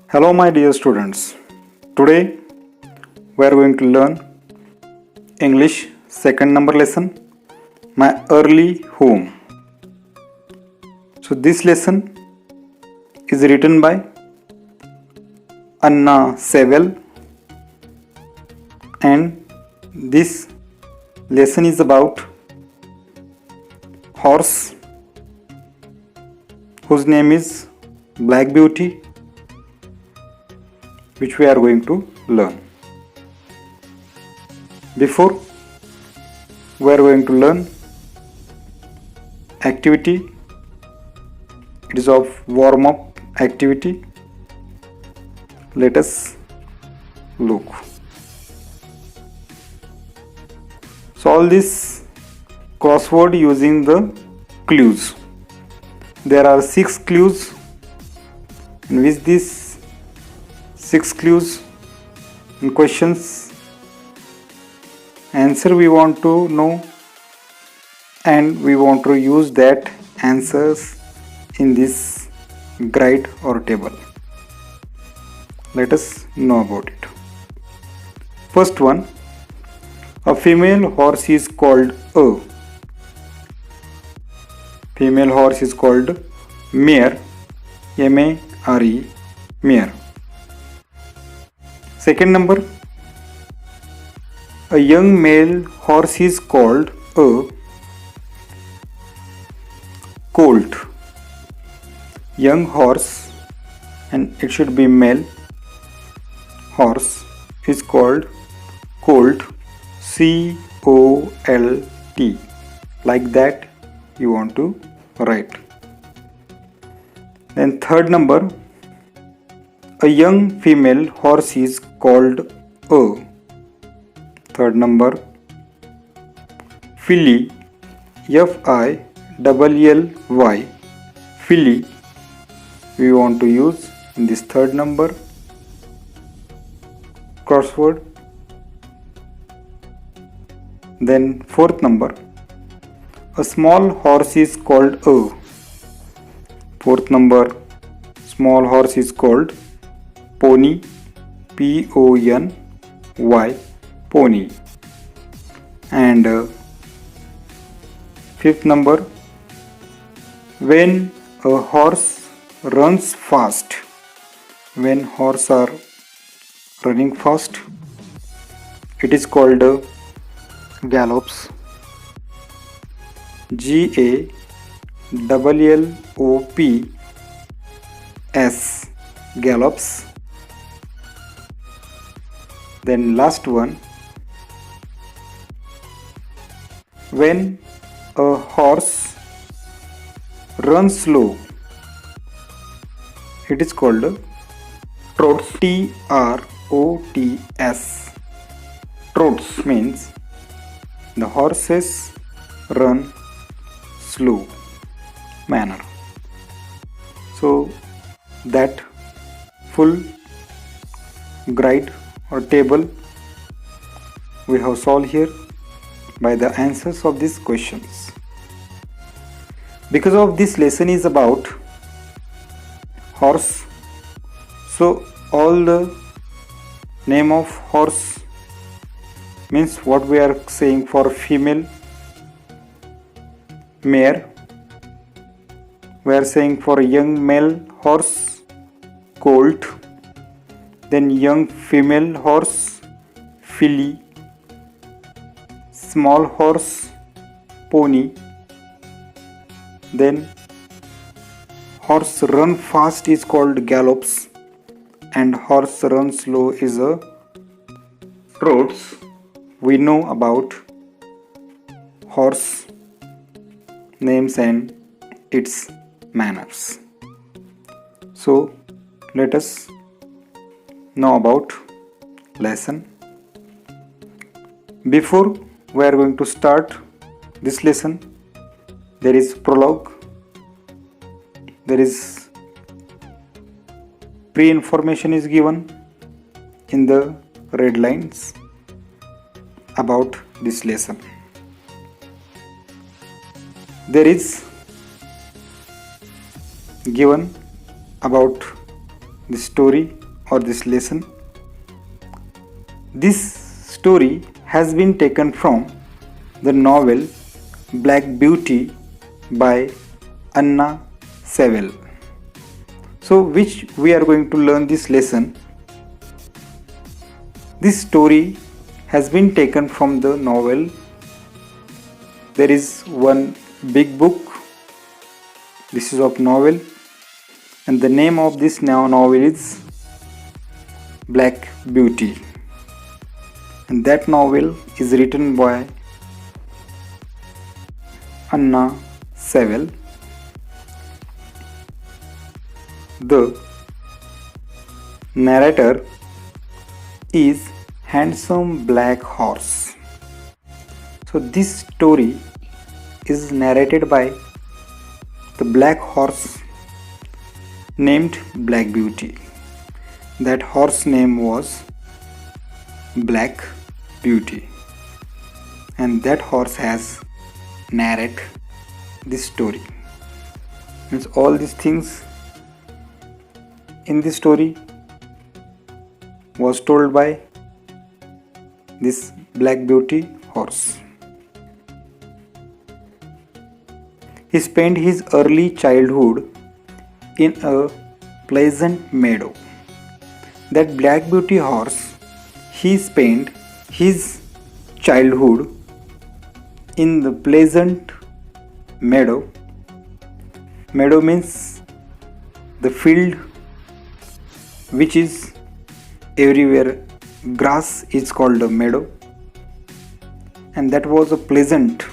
Hello, my dear students. Today we are going to learn English second number lesson, My Early Home. So, this lesson is written by Anna Sewell, and this lesson is about horse whose name is Black Beauty, which we are going to learn. Before we are going to learn activity, it is of warm up activity. Let us look. Solve this crossword using the clues. There are 6 clues, and with these 6 clues and questions, answer we want to know, and we want to use that answers in this grid or table. Let us know about it. First one, a female horse is called a. Female horse is called mare, M-A-R-E, mare. Second number, a young male horse is called a colt. Young horse, and it should be male horse, is called colt, C-O-L-T. Like that you want to write. Then third number, a young female horse is called a. Third number, filly, F-I-L-L-Y, filly, we want to use in this third number crossword. Then fourth number, a small horse is called a. Fourth number, small horse is called pony, P-O-N-Y, pony. And fifth number, when a horse runs fast, when horse are running fast, it is called gallops, G-A-L-L-O-P-S, gallops. Then last one, when a horse runs slow, it is called trots, T-R-O-T-S. Trots means the horses run slow manner. So that full grid or table we have solved here by the answers of these questions. Because of this lesson is about horse, so all the name of horse means what we are saying for female mare, we are saying for young male horse colt, then young female horse filly, small horse pony, then horse run fast is called gallops, and horse run slow is a trots. We know about horse names and its manners. So let us know about lesson. Before we are going to start this lesson, there is prologue, there is pre-information is given in the red lines about this lesson. There is given about this story or this lesson. This story has been taken from the novel Black Beauty by Anna Sewell. So which we are going to learn this lesson. This story has been taken from the novel. There is one big book. This is of novel, and the name of this novel is Black Beauty, and that novel is written by Anna Sewell. The narrator is Handsome Black Horse. So this story is narrated by the black horse named Black Beauty. That horse name was Black Beauty, and that horse has narrate this story. Means all these things in this story was told by this Black Beauty horse. He spent his early childhood in a pleasant meadow. That Black Beauty horse, he spent his childhood in the pleasant meadow. Meadow means the field which is everywhere. Grass is called a meadow, and that was a pleasant,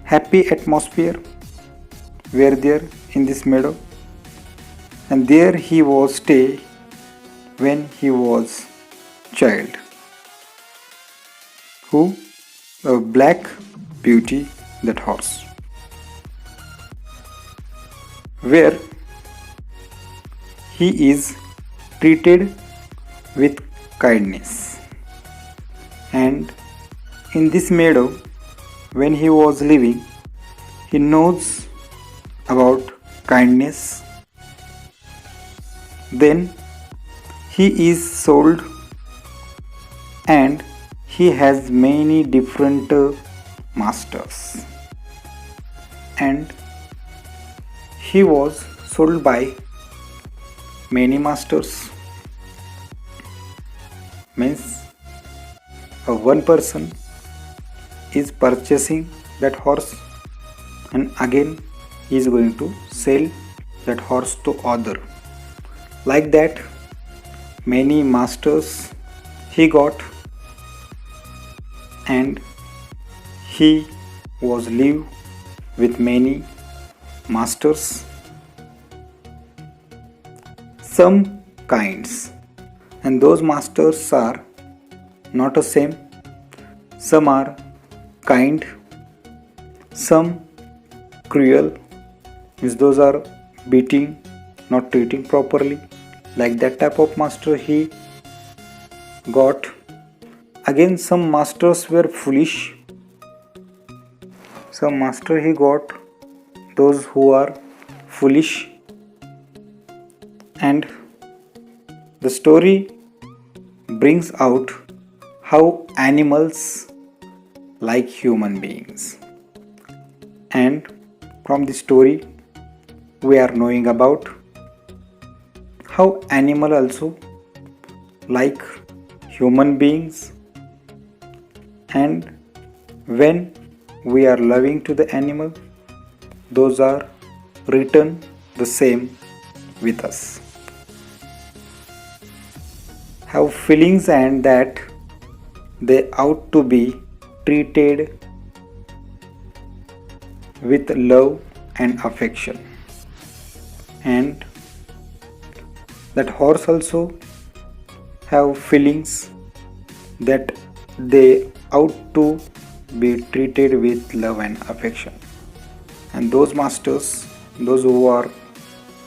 happy atmosphere were there in this meadow, and there he was stay when he was child. Who? A Black Beauty, that horse, where he is treated with kindness. And in this meadow, when he was living, he knows about kindness. Then he is sold, and he has many different masters, and he was sold by many masters. Means one person is purchasing that horse, and again he is going to sell that horse to other. Like that, many masters he got, and he was live with many masters. Some kinds, and those masters are not the same. Some are kind, some cruel, means those are beating, not treating properly. Like that type of master he got. Again, some masters were foolish. Some master he got those who are foolish. And the story brings out how animals like human beings. And from the story we are knowing about how animal also like human beings, and when we are loving to the animal, those are written the same with us. Have feelings, and that they ought to be treated with love and affection. And that horse also have feelings, that they ought to be treated with love and affection. And those masters, those who are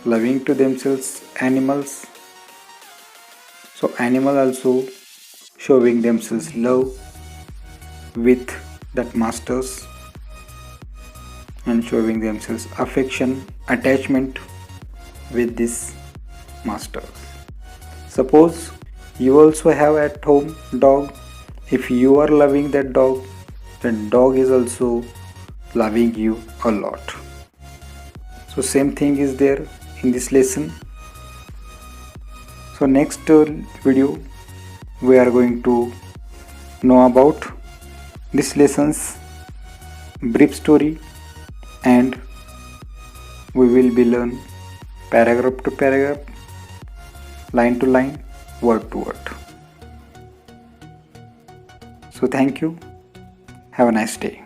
loving to themselves animals, so animal also showing themselves love with that masters, and showing themselves affection, attachment with this masters. Suppose you also have at home dog. If you are loving that dog, then dog is also loving you a lot. So same thing is there in this lesson. So next video we are going to know about this lesson's brief story, and we will be learn paragraph to paragraph, line to line, word to word. So thank you. Have a nice day.